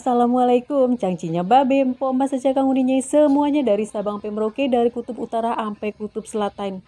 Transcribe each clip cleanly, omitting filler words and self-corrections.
Assalamualaikum, cangcinya babem, pomba secakang uninya semuanya dari Sabang sampai Merauke, dari kutub utara sampai kutub selatan.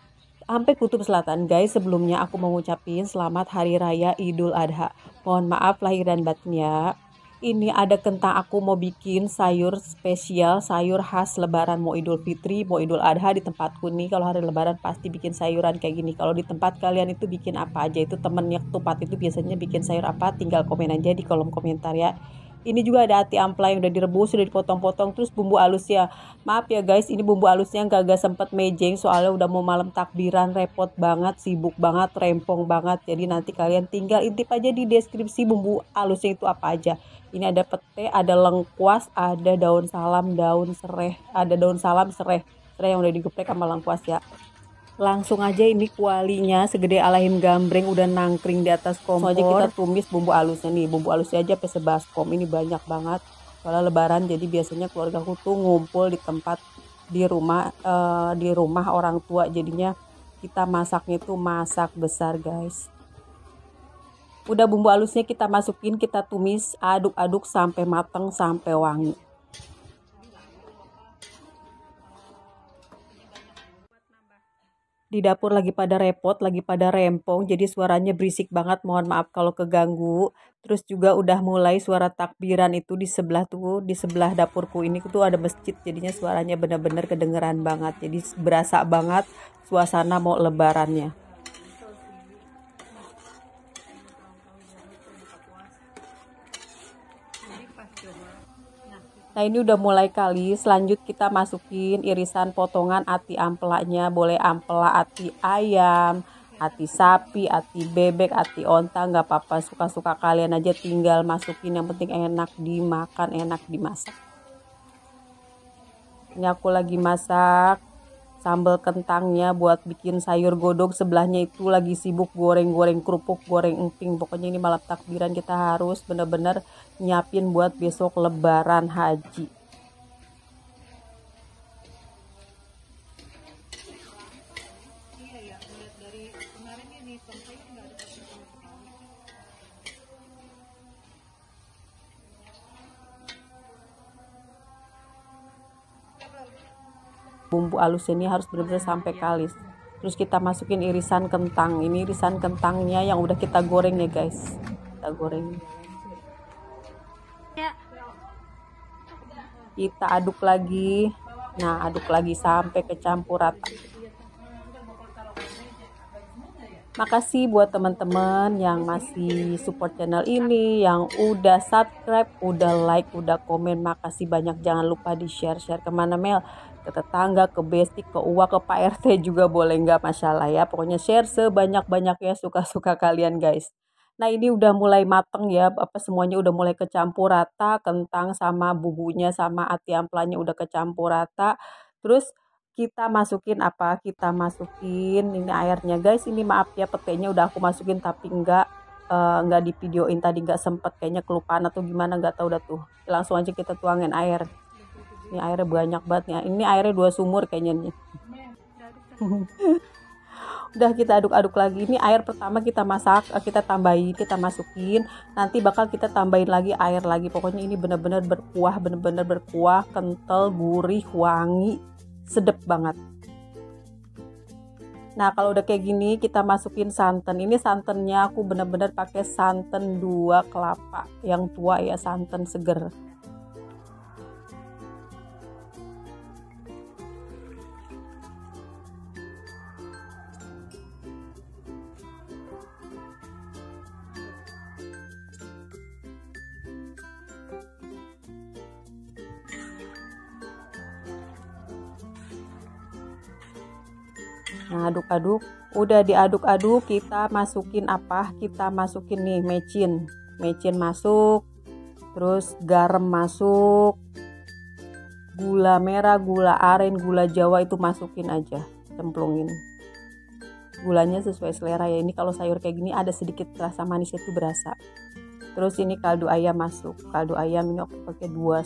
Sampai kutub selatan, guys. Sebelumnya aku mau ngucapin selamat hari raya Idul Adha. Mohon maaf lahir dan batin ya. Ini ada kentang, aku mau bikin sayur spesial, sayur khas lebaran, mau Idul Fitri, mau Idul Adha. Di tempatku nih kalau hari lebaran pasti bikin sayuran kayak gini. Kalau di tempat kalian itu bikin apa aja? Itu temennya tempat itu biasanya bikin sayur apa? Tinggal komen aja di kolom komentar ya. Ini juga ada ati ampla yang udah direbus, sudah dipotong-potong, terus bumbu halusnya. Maaf ya guys, ini bumbu halusnya gak sempet mejeng soalnya udah mau malam takbiran, repot banget, sibuk banget, rempong banget. Jadi nanti kalian tinggal intip aja di deskripsi bumbu halusnya itu apa aja. Ini ada pete, ada lengkuas, ada daun salam, daun serai, ada daun salam serai, serai yang udah digeprek sama lengkuas ya. Langsung aja ini kualinya segede alahim gambreng udah nangkring di atas kompor. Langsung aja kita tumis bumbu halusnya nih, bumbu halusnya aja sampai sebaskom. Ini banyak banget soalnya lebaran, jadi biasanya keluarga aku tuh ngumpul di tempat di rumah orang tua, jadinya kita masaknya tuh masak besar guys. Udah bumbu halusnya kita masukin, kita tumis, aduk-aduk sampai mateng, sampai wangi. Di dapur lagi pada repot, lagi pada rempong, jadi suaranya berisik banget, mohon maaf kalau keganggu. Terus juga udah mulai suara takbiran itu di sebelah tuh, di sebelah dapurku ini tuh ada masjid, jadinya suaranya bener-bener kedengeran banget, jadi berasa banget suasana mau lebarannya. Nah ini udah mulai kali, selanjut kita masukin irisan potongan ati amplaknya, boleh ampela ati ayam, ati sapi, ati bebek, ati onta, nggak apa-apa, suka-suka kalian aja, tinggal masukin, yang penting enak dimakan, enak dimasak. Ini aku lagi masak sambal kentangnya buat bikin sayur godong, sebelahnya itu lagi sibuk goreng-goreng kerupuk, goreng emping. Pokoknya ini malam takbiran kita harus bener-bener nyiapin buat besok lebaran haji. Bumbu halus ini harus benar-benar sampai kalis. Terus kita masukin irisan kentang. Ini irisan kentangnya yang udah kita goreng ya guys. Kita goreng. Kita aduk lagi. Nah, aduk lagi sampai kecampur rata. Makasih buat teman-teman yang masih support channel ini, yang udah subscribe, udah like, udah komen. Makasih banyak. Jangan lupa di share kemana Mel, ke tetangga, ke bestie, ke uwa, ke Pak RT juga boleh, nggak masalah ya. Pokoknya share sebanyak-banyaknya, suka-suka kalian guys. Nah ini udah mulai mateng ya, semuanya udah mulai kecampur rata, kentang sama bumbunya sama ati amplanya udah kecampur rata. Terus kita masukin apa? Kita masukin ini airnya guys. Ini maaf ya, petenya udah aku masukin tapi nggak di videoin tadi, nggak sempet, kayaknya kelupaan atau gimana, nggak tahu dah tuh. Langsung aja kita tuangin air. Ini airnya banyak banget ya. Ini airnya 2 sumur kayaknya nih. Udah kita aduk-aduk lagi. Ini air pertama kita masak, kita tambahin, kita masukin. Nanti bakal kita tambahin lagi air lagi. Pokoknya ini bener-bener berkuah, bener-bener berkuah, kental, gurih, wangi, sedep banget. Nah kalau udah kayak gini kita masukin santan. Ini santannya aku bener-bener pakai santan 2 kelapa yang tua ya, santan seger. Nah aduk-aduk, udah diaduk-aduk, kita masukin apa? Kita masukin nih mecin masuk, terus garam masuk, gula merah, gula aren, gula jawa itu masukin aja, cemplungin. Gulanya sesuai selera ya, ini kalau sayur kayak gini ada sedikit rasa manisnya itu berasa. Terus ini kaldu ayam masuk, kaldu ayam ini aku pakai 2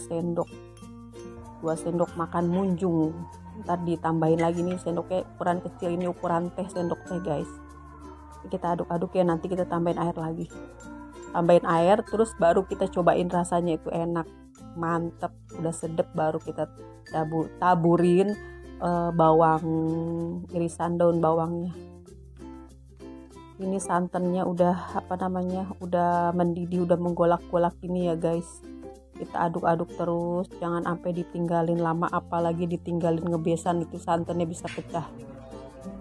sendok makan munjung. Ntar ditambahin lagi nih sendoknya ukuran kecil, ini ukuran teh sendok teh guys. Kita aduk-aduk ya, nanti kita tambahin air lagi. tambahin air, terus baru kita cobain rasanya itu enak, mantep, udah sedep. Baru kita taburin bawang, irisan daun bawangnya. Ini santannya udah udah mendidih, udah menggolak-golak ini ya guys. Kita aduk-aduk terus, jangan sampai ditinggalin lama, apalagi ditinggalin ngebesan itu santannya bisa pecah.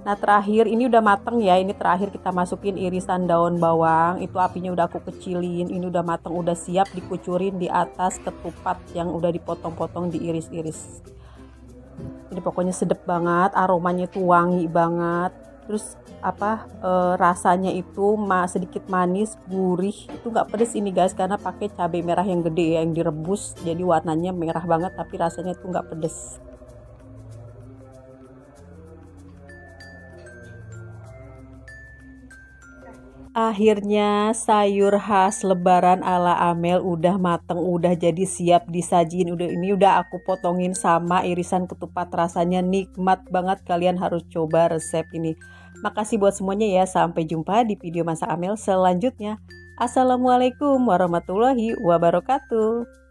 Nah terakhir ini udah mateng ya, ini terakhir kita masukin irisan daun bawang, itu apinya udah aku kecilin, ini udah mateng, udah siap dikucurin di atas ketupat yang udah dipotong-potong, diiris-iris. Ini pokoknya sedep banget, aromanya tuh wangi banget. Terus rasanya itu sedikit manis, gurih, itu nggak pedes ini guys, karena pakai cabai merah yang gede ya, yang direbus, jadi warnanya merah banget tapi rasanya tuh nggak pedes. Akhirnya sayur khas lebaran ala Amel udah mateng, udah jadi siap disajin. Ini udah aku potongin sama irisan ketupat, rasanya nikmat banget. Kalian harus coba resep ini. Makasih buat semuanya ya. Sampai jumpa di video masak Amel selanjutnya. Assalamualaikum warahmatullahi wabarakatuh.